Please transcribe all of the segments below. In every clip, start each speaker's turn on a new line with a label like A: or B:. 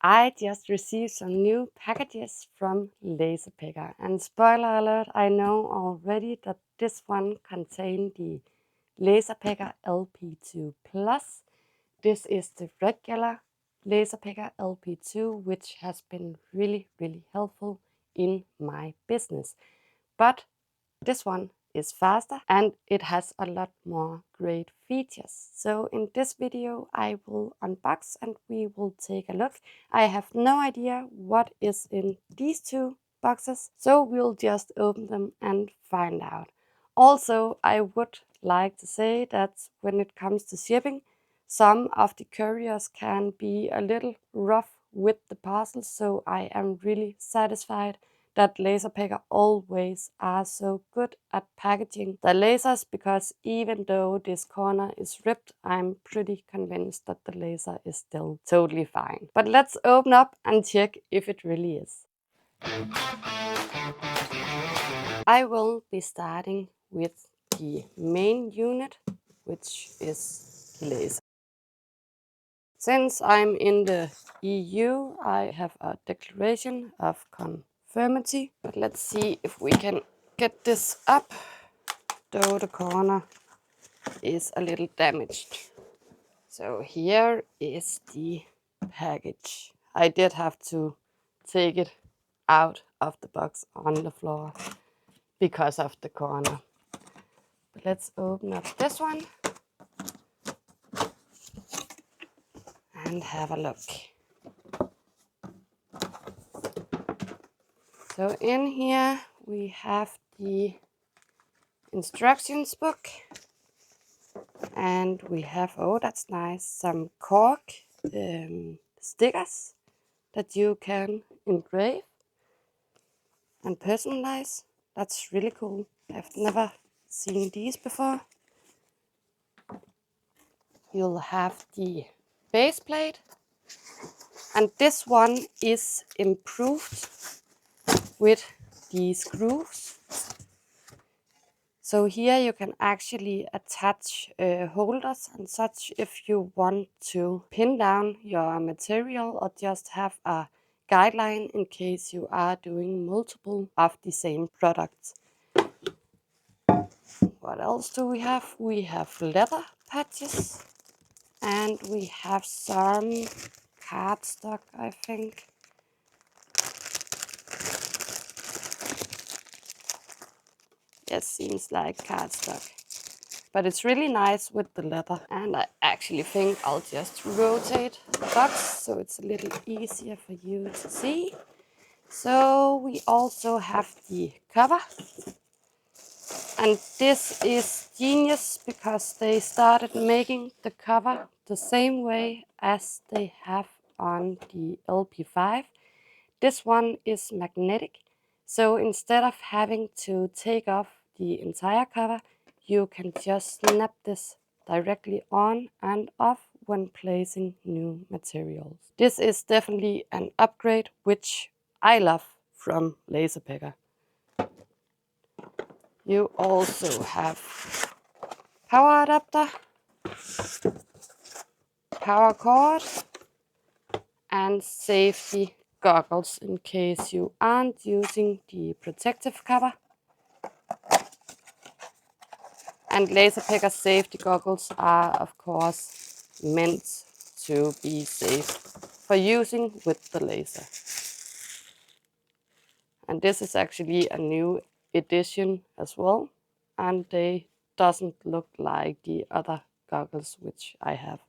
A: I just received some new packages from LaserPecker, and spoiler alert, I know already that this one contained the LaserPecker LP2 Plus. This is the regular LaserPecker LP2, which has been really helpful in my business. But this one is faster and it has a lot more great features. So in this video I will unbox and we will take a look. I have no idea what is in these two boxes, so we'll just open them and find out. Also, I would like to say that when it comes to shipping, some of the couriers can be a little rough with the parcels, so I am really satisfied that LaserPecker always are so good at packaging the lasers, because even though this corner is ripped, I'm pretty convinced that the laser is still totally fine. But let's open up and check if it really is. I will be starting with the main unit, which is the laser. Since I'm in the EU, I have a declaration of conformity, but let's see if we can get this up, though the corner is a little damaged. So here is the package. I did have to take it out of the box on the floor because of the corner. But let's open up this one and have a look. So in here we have the instructions book, and we have, oh that's nice, some cork stickers that you can engrave and personalize. That's really cool. I've never seen these before. You'll have the base plate, and this one is improved with these grooves. So here you can actually attach holders and such if you want to pin down your material or just have a guideline in case you are doing multiple of the same products. What else do we have? We have leather patches and we have some cardstock, I think. Yes, seems like cardstock. But it's really nice with the leather, and I actually think I'll just rotate the box so it's a little easier for you to see. So we also have the cover, and this is genius because they started making the cover the same way as they have on the LP5. This one is magnetic, so instead of having to take off the entire cover, you can just snap this directly on and off when placing new materials. This is definitely an upgrade, which I love from LaserPecker. You also have power adapter, power cord, and safety goggles in case you aren't using the protective cover. And LaserPecker safety goggles are, of course, meant to be safe for using with the laser. And this is actually a new edition as well, and they doesn't look like the other goggles which I have.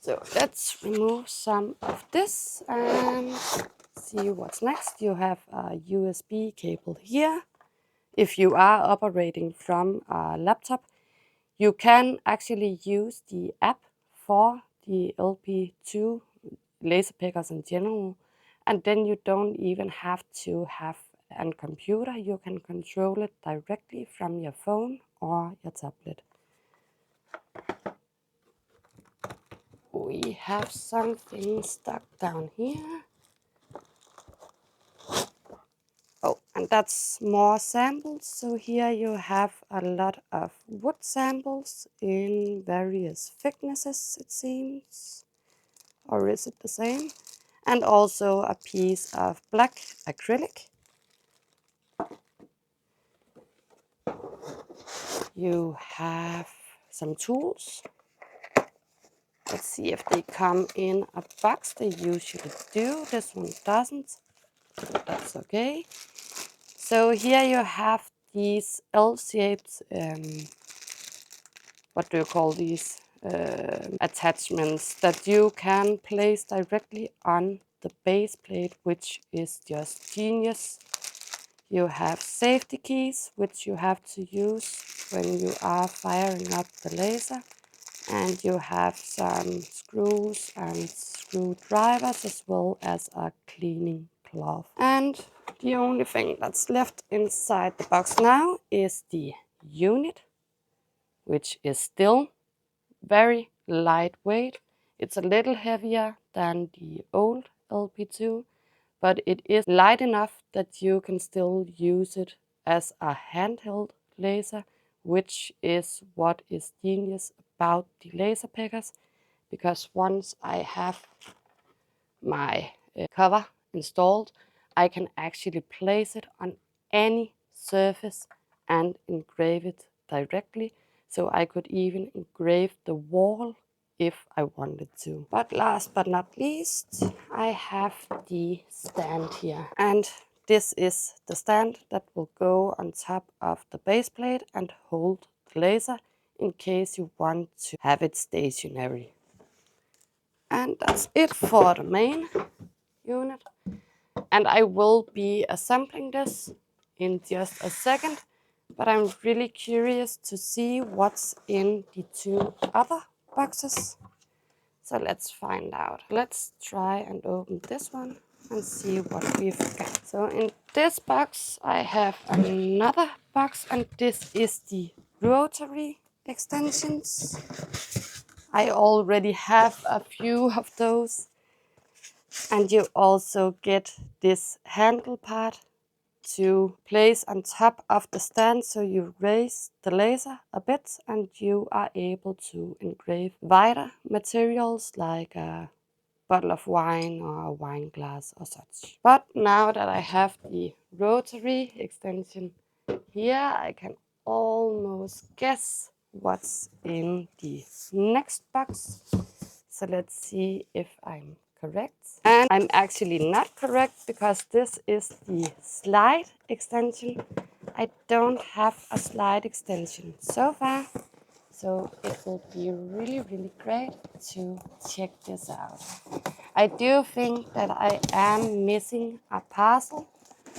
A: So let's remove some of this and see what's next. You have a USB cable here. If you are operating from a laptop, you can actually use the app for the LP2 LaserPeckers in general, and then you don't even have to have a computer. You can control it directly from your phone or your tablet. We have something stuck down here. Oh, and And that's more samples. So here you have a lot of wood samples in various thicknesses, it seems. Or is it the same? And also a piece of black acrylic. You have some tools. Let's see if they come in a box. They usually do. This one doesn't. That's okay. So here you have these L-shaped, what do you call these? Attachments that you can place directly on the base plate, which is just genius. You have safety keys, which you have to use when you are firing up the laser. And you have some screws and screwdrivers, as well as a cleaning cloth. And the only thing that's left inside the box now is the unit, which is still very lightweight. It's a little heavier than the old LP2, but it is light enough that you can still use it as a handheld laser, which is what is genius about the LaserPeckers, because once I have my cover installed, I can actually place it on any surface and engrave it directly. So I could even engrave the wall if I wanted to. But last but not least, I have the stand here. And this is the stand that will go on top of the base plate and hold the laser in case you want to have it stationary. And that's it for the main unit. And I will be assembling this in just a second, but I'm really curious to see what's in the two other boxes. So let's find out. Let's try and open this one and see what we've got. So in this box I have another box, and this is the rotary extensions. I already have a few of those. And you also get this handle part to place on top of the stand, so you raise the laser a bit and you are able to engrave wider materials like a bottle of wine or a wine glass or such. But now that I have the rotary extension here, I can almost guess what's in the next box. So let's see if I'm correct. And I'm actually not correct, because this is the slide extension. I don't have a slide extension so far. So it will be really, really great to check this out. I do think that I am missing a parcel,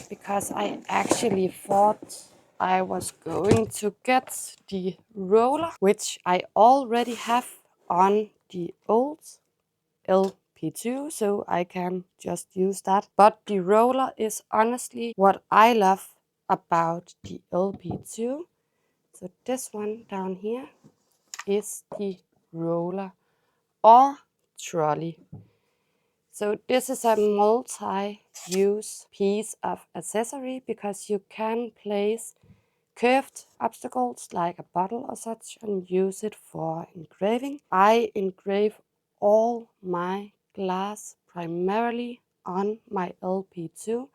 A: because I actually thought I was going to get the roller, which I already have on the old LP2, so I can just use that. But the roller is honestly what I love about the LP2. So this one down here is the roller or trolley. So this is a multi-use piece of accessory, because you can place curved obstacles like a bottle or such and use it for engraving. I engrave all my glass primarily on my LP2,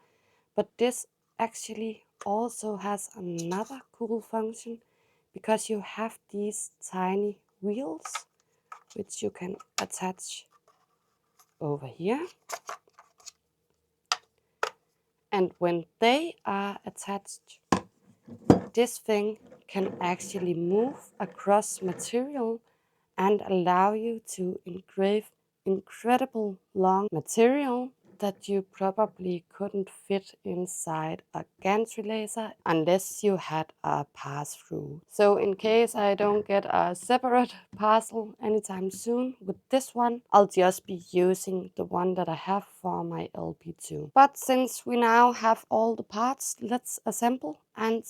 A: but this actually also has another cool function, because you have these tiny wheels which you can attach over here. And when they are attached, this thing can actually move across material and allow you to engrave incredible long material that you probably couldn't fit inside a gantry laser unless you had a pass-through. So in case I don't get a separate parcel anytime soon with this one, I'll just be using the one that I have for my LP2. But since we now have all the parts, let's assemble and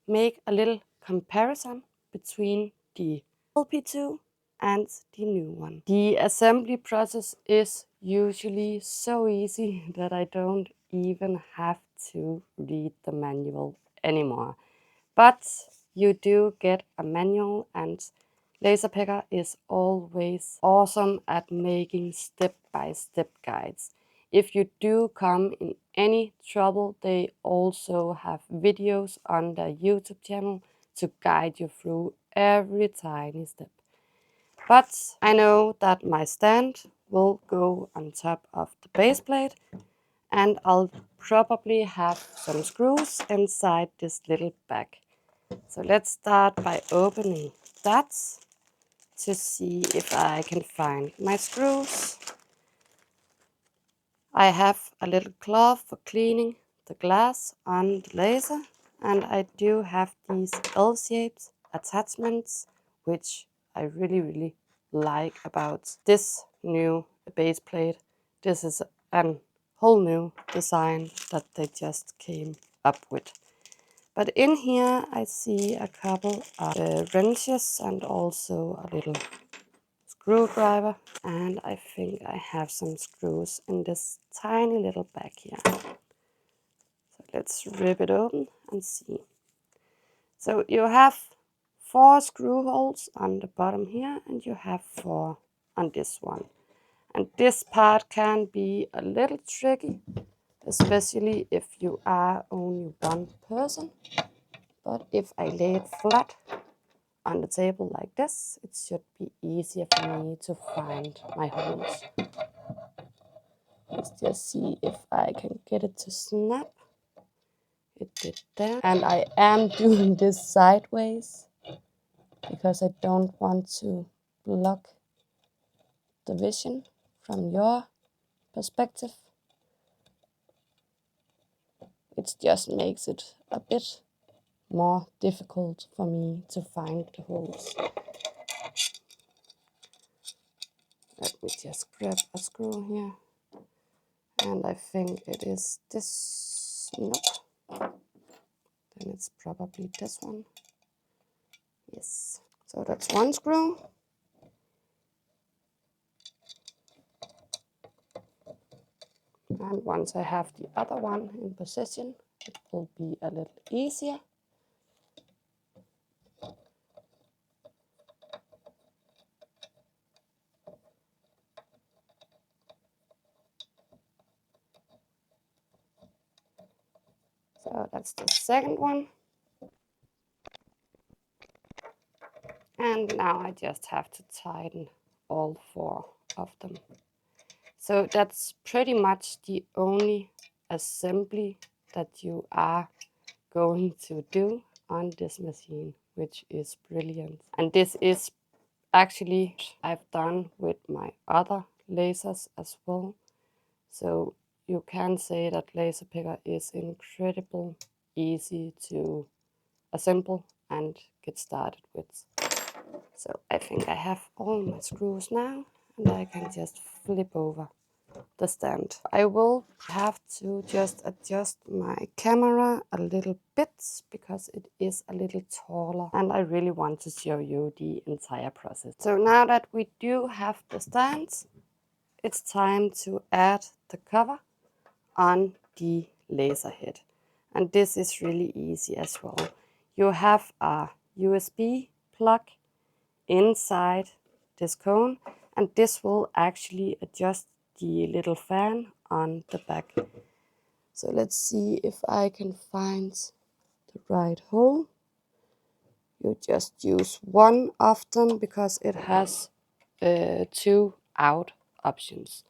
A: make a little comparison between the LP2 and the new one. The assembly process is usually so easy that I don't even have to read the manual anymore. But you do get a manual, and LaserPecker is always awesome at making step-by-step guides. If you do come in any trouble, they also have videos on their YouTube channel to guide you through every tiny step. But I know that my stand will go on top of the base plate, and I'll probably have some screws inside this little bag. So let's start by opening that to see if I can find my screws. I have a little cloth for cleaning the glass on the laser, and I do have these L-shaped attachments, which I really like about this new base plate. This is a whole new design that they just came up with. But in here I see a couple of wrenches and also a little screwdriver, and I think I have some screws in this tiny little bag here. So let's rip it open and see. So you have 4 screw holes on the bottom here, and you have 4 on this one. And this part can be a little tricky, especially if you are only one person. But if I lay it flat on the table like this, it should be easier for me to find my holes. Let's just see if I can get it to snap. It did that. And I am doing this sideways because I don't want to block the vision from your perspective. It just makes it a bit more difficult for me to find the holes. Let me just grab a screw here. And I think it is this. Nope. Then it's probably this one. Yes. So that's one screw. And once I have the other one in position, it will be a little easier. So that's the second one. And now I just have to tighten all 4 of them. So that's pretty much the only assembly that you are going to do on this machine, which is brilliant. And this is actually I've done with my other lasers as well. So you can say that LaserPecker is incredibly easy to assemble and get started with. So I think I have all my screws now, and I can just flip over the stand. I will have to just adjust my camera a little bit because it is a little taller, and I really want to show you the entire process. So now that we do have the stands, it's time to add the cover on the laser head. And this is really easy as well. You have a USB plug inside this cone, and this will actually adjust the little fan on the back. So let's see if I can find the right hole. You just use one of them because it has 2 out options.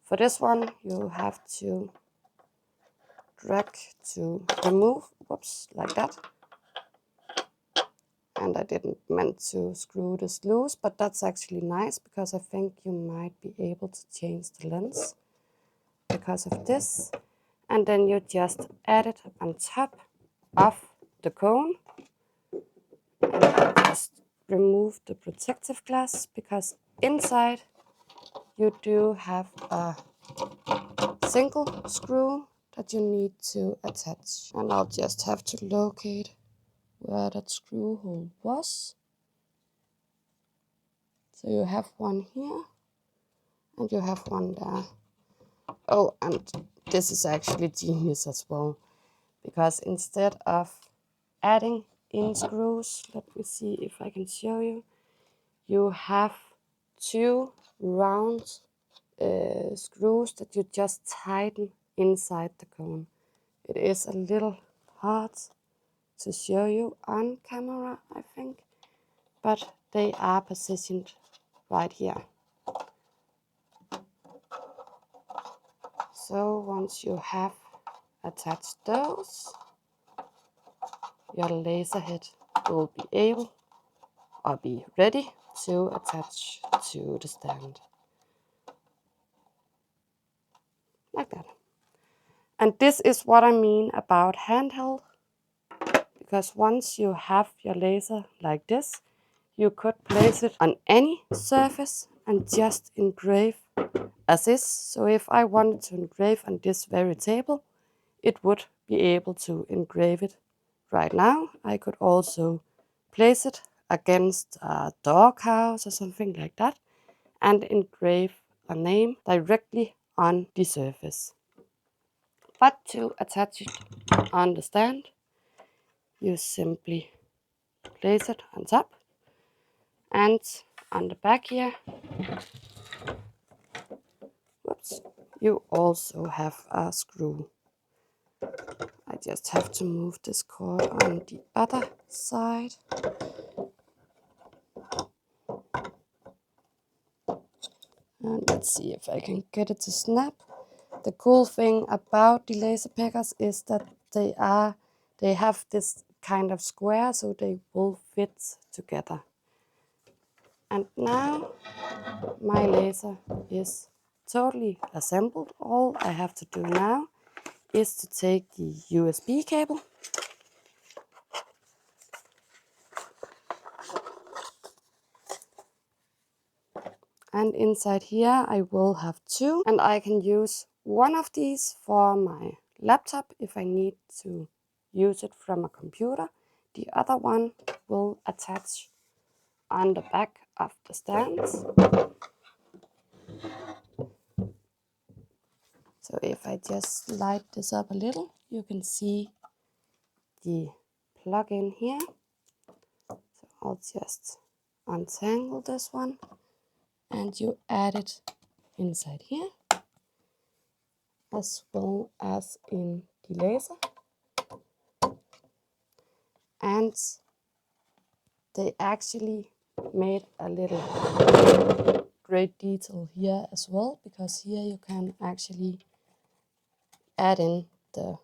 A: For this one, you have to drag to remove, whoops, like that. And I didn't meant to screw this loose, but that's actually nice because I think you might be able to change the lens because of this. And then you just add it on top of the cone. And I just remove the protective glass because inside you do have a single screw that you need to attach. And I'll just have to locate where that screw hole was. So you have one here and you have one there. Oh, and this is actually genius as well, because instead of adding in screws, let me see if I can show you, you have two round screws that you just tighten inside the cone. It is a little hard to show you on camera, I think, but they are positioned right here. So once you have attached those, your laser head will be able or be ready to attach to the stand. Like that. And this is what I mean about handheld, because once you have your laser like this, you could place it on any surface and just engrave as is. So if I wanted to engrave on this very table, it would be able to engrave it right now. I could also place it against a doghouse or something like that and engrave a name directly on the surface. But to attach it on the stand, you simply place it on top, and on the back here, whoops, you also have a screw. I just have to move this cord on the other side. And let's see if I can get it to snap. The cool thing about the LaserPeckers is that they have this kind of square, so they will fit together. And now my laser is totally assembled. All I have to do now is to take the USB cable and inside here I will have two, and I can use one of these for my laptop if I need to use it from a computer. The other one will attach on the back of the stands. So if I just light this up a little, you can see the plug-in here. So I'll just untangle this one and you add it inside here, as well as in the laser. And they actually made a little great detail here as well, because here you can actually add in the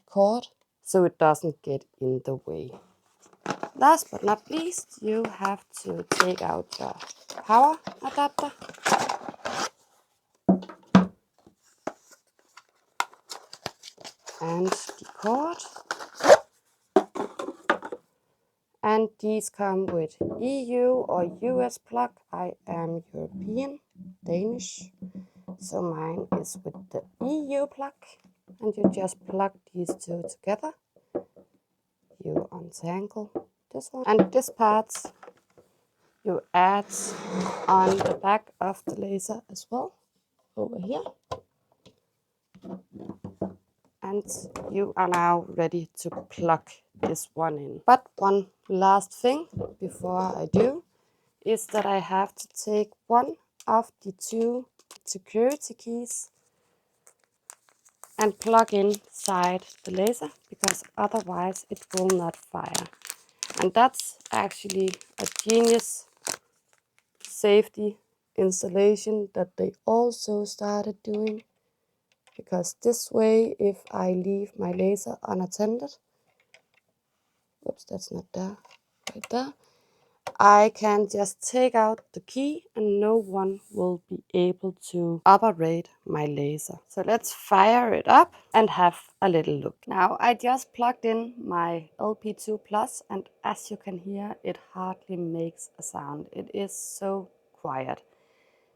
A: cord so it doesn't get in the way. Last but not least, you have to take out the power adapter. And the cord. And these come with EU or US plug. I am European, Danish, so mine is with the EU plug. And you just plug these two together. You untangle this one. And this part you add on the back of the laser as well, over here. And you are now ready to plug this one in. But one last thing before I do is that I have to take one of the two security keys and plug inside the laser, because otherwise it will not fire. And that's actually a genius safety installation that they also started doing, because this way, if I leave my laser unattended, whoops, that's not there, right there, I can just take out the key and no one will be able to operate my laser. So let's fire it up and have a little look. Now I just plugged in my LP2 Plus, and as you can hear, it hardly makes a sound. It is so quiet.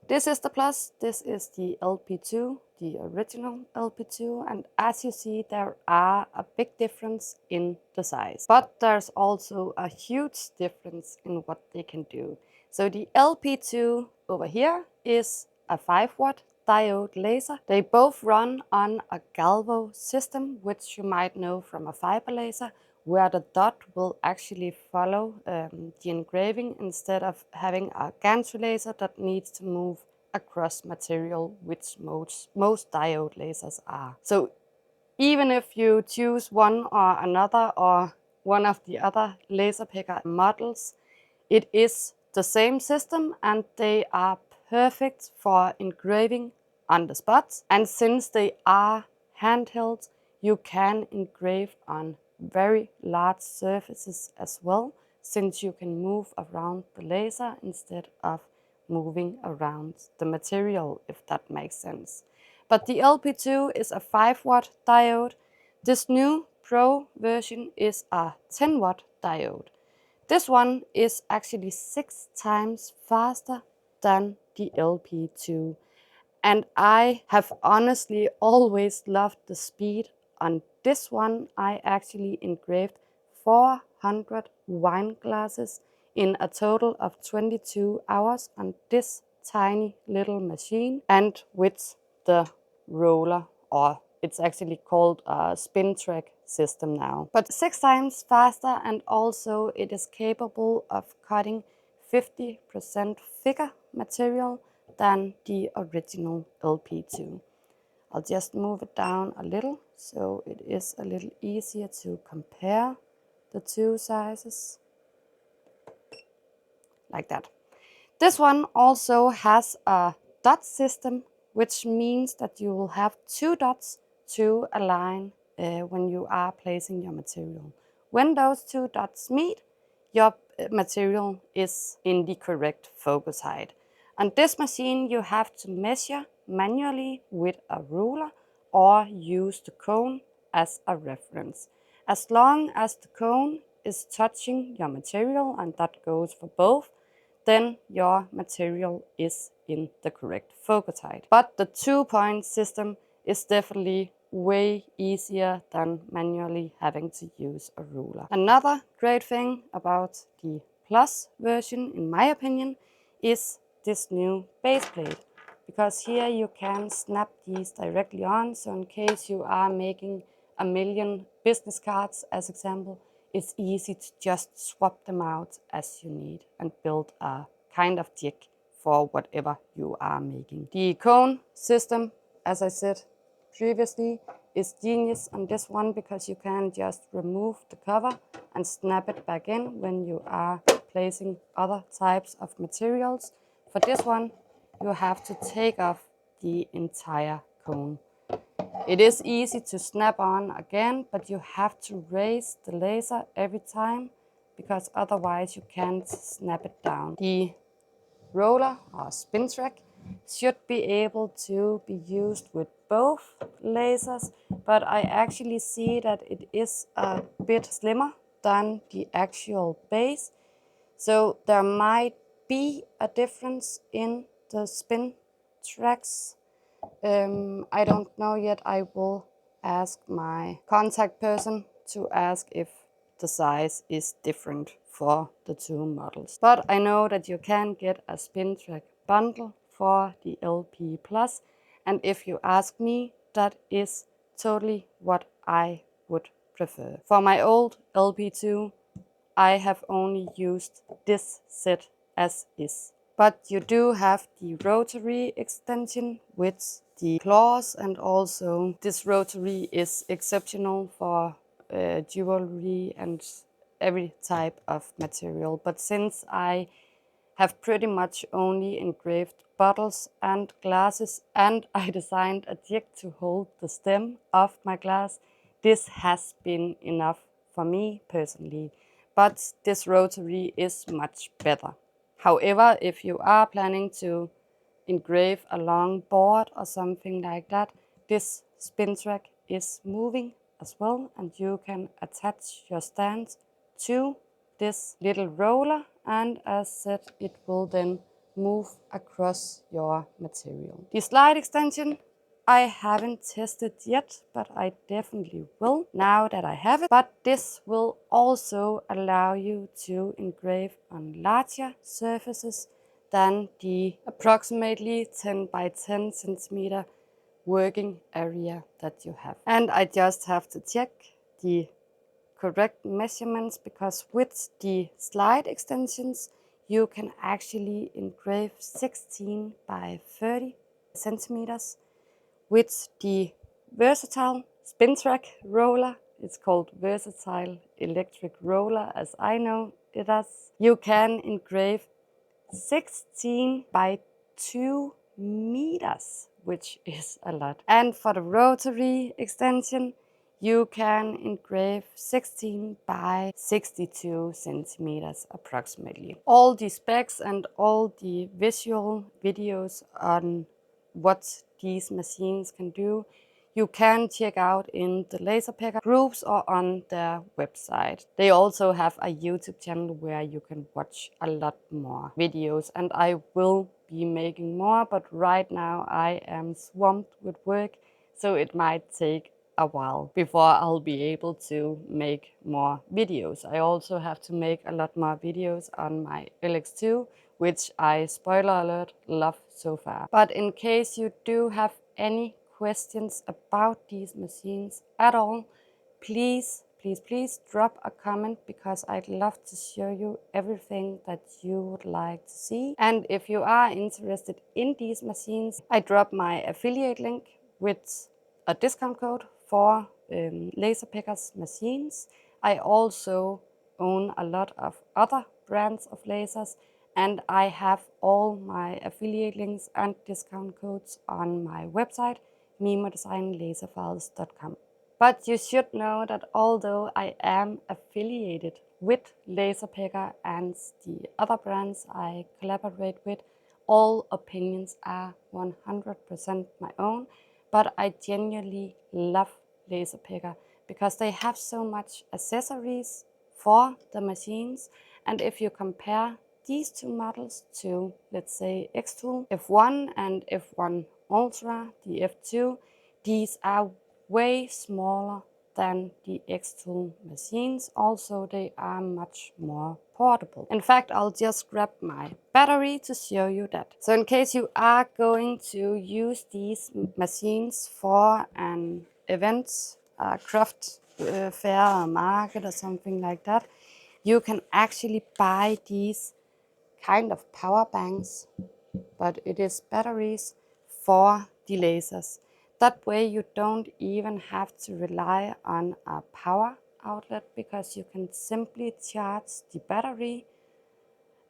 A: This is the Plus, this is the LP2, the original LP2, and as you see, there are a big difference in the size. But there's also a huge difference in what they can do. So the LP2 over here is a 5 watt diode laser. They both run on a galvo system, which you might know from a fiber laser, where the dot will actually follow the engraving instead of having a gantry laser that needs to move across material, which most diode lasers are. So even if you choose one or another or one of the other LaserPecker models, it is the same system and they are perfect for engraving on the spot. And since they are handheld, you can engrave on very large surfaces as well, since you can move around the laser instead of moving around the material, if that makes sense. But the LP2 is a 5-watt diode. This new Pro version is a 10-watt diode. This one is actually 6 times faster than the LP2. And I have honestly always loved the speed on this one. I actually engraved 400 wine glasses in a total of 22 hours on this tiny little machine and with the roller, or it's actually called a spin track system now. But 6 times faster, and also it is capable of cutting 50% thicker material than the original LP2. I'll just move it down a little so it is a little easier to compare the two sizes, like that. This one also has a dot system, which means that you will have 2 dots to align when you are placing your material. When those 2 dots meet, your material is in the correct focus height. On this machine, you have to measure manually with a ruler or use the cone as a reference. As long as the cone is touching your material, and that goes for both, then your material is in the correct focus height. But the 2-point system is definitely way easier than manually having to use a ruler. Another great thing about the Plus version, in my opinion, is this new base plate. Because here you can snap these directly on, so in case you are making a million business cards, as example, it's easy to just swap them out as you need and build a kind of jig for whatever you are making. The cone system, as I said previously, is genius on this one because you can just remove the cover and snap it back in when you are placing other types of materials. For this one, you have to take off the entire cone. It is easy to snap on again, but you have to raise the laser every time because otherwise you can't snap it down. The roller or spin track should be able to be used with both lasers, but I actually see that it is a bit slimmer than the actual base. So there might be a difference in the spin tracks. I don't know yet. I will ask my contact person to ask if the size is different for the 2 models. But I know that you can get a spin track bundle for the LP Plus, and if you ask me, that is totally what I would prefer. For my old LP2, I have only used this set as is. But you do have the rotary extension with the claws, and also this rotary is exceptional for jewelry and every type of material. But since I have pretty much only engraved bottles and glasses, and I designed a jig to hold the stem of my glass, this has been enough for me personally. But this rotary is much better. However, if you are planning to engrave a long board or something like that, this spin track is moving as well, and you can attach your stand to this little roller, and as said, it will then move across your material. The slide extension I haven't tested yet, but I definitely will now that I have it. But this will also allow you to engrave on larger surfaces than the approximately 10 by 10 centimeter working area that you have. And I just have to check the correct measurements, because with the slide extensions you can actually engrave 16 by 30 centimeters. With the versatile spin track roller, it's called versatile electric roller as I know it as, you can engrave 16 by 2 meters, which is a lot. And for the rotary extension, you can engrave 16 by 62 centimeters approximately. All the specs and all the visual videos on what these machines can do, you can check out in the LaserPecker groups or on their website. They also have a YouTube channel where you can watch a lot more videos, and I will be making more, but right now I am swamped with work, so it might take a while before I'll be able to make more videos. I also have to make a lot more videos on my LX2, which I, spoiler alert, love so far. But in case you do have any questions about these machines at all, please drop a comment, because I'd love to show you everything that you would like to see. And if you are interested in these machines, I drop my affiliate link with a discount code for LaserPecker's machines. I also own a lot of other brands of lasers, and I have all my affiliate links and discount codes on my website, MiMoDesignLaserfiles.com. But you should know that although I am affiliated with LaserPecker and the other brands I collaborate with, all opinions are 100% my own. But I genuinely love LaserPecker because they have so much accessories for the machines. And if you compare these two models to, let's say, X-Tool F1 and F1 Ultra, the F2, these are way smaller than the X-Tool machines. Also, they are much more portable. In fact, I'll just grab my battery to show you that. So in case you are going to use these machines for an event, a craft fair or market or something like that, you can actually buy these kind of power banks, but it is batteries for the lasers. That way you don't even have to rely on a power outlet, because you can simply charge the battery,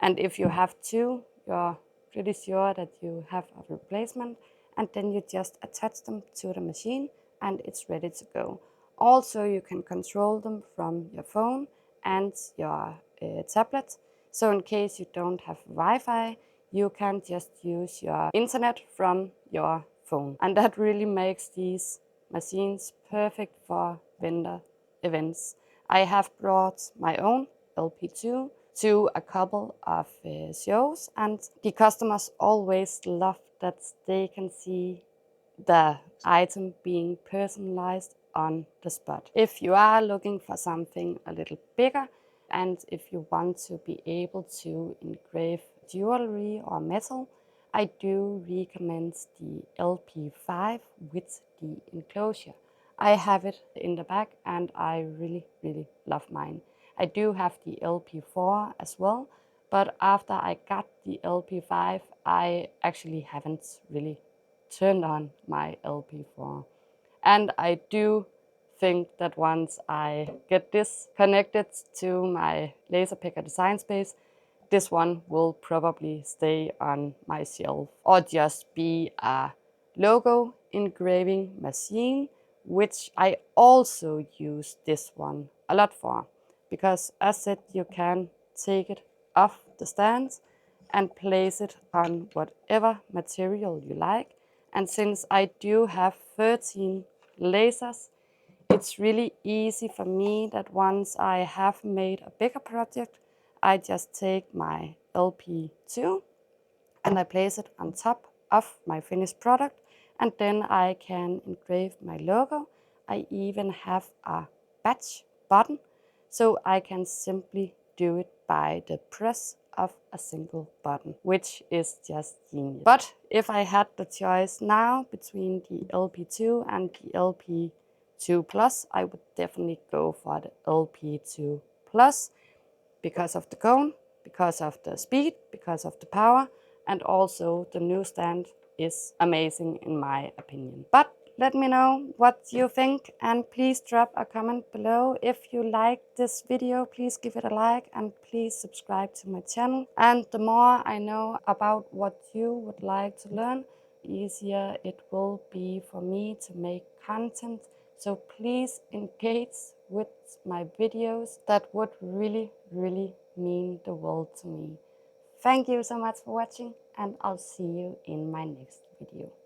A: and if you have two, you're pretty sure that you have a replacement, and then you just attach them to the machine and it's ready to go. Also, you can control them from your phone and your tablet. So in case you don't have Wi-Fi, you can just use your internet from your phone. And that really makes these machines perfect for vendor events. I have brought my own LP2 to a couple of shows, and the customers always love that they can see the item being personalized on the spot. If you are looking for something a little bigger, and if you want to be able to engrave jewelry or metal, I do recommend the LP5 with the enclosure. I have it in the back and I really love mine. I do have the LP4 as well, but after I got the LP5, I actually haven't really turned on my LP4. And I do think that once I get this connected to my LaserPecker design space, this one will probably stay on my shelf or just be a logo engraving machine, which I also use this one a lot for, because as said, you can take it off the stand and place it on whatever material you like. And since I do have 13 lasers, it's really easy for me that once I have made a bigger project, I just take my LP2 and I place it on top of my finished product, and then I can engrave my logo. I even have a batch button, so I can simply do it by the press of a single button, which is just genius. But if I had the choice now between the LP2 and the LP2 Plus, I would definitely go for the LP2 Plus because of the cone, because of the speed, because of the power, and also the new stand is amazing in my opinion. But let me know what you think, and please drop a comment below. If you like this video, please give it a like and please subscribe to my channel. And the more I know about what you would like to learn, the easier it will be for me to make content. So please engage with my videos. That would really mean the world to me. Thank you so much for watching, and I'll see you in my next video.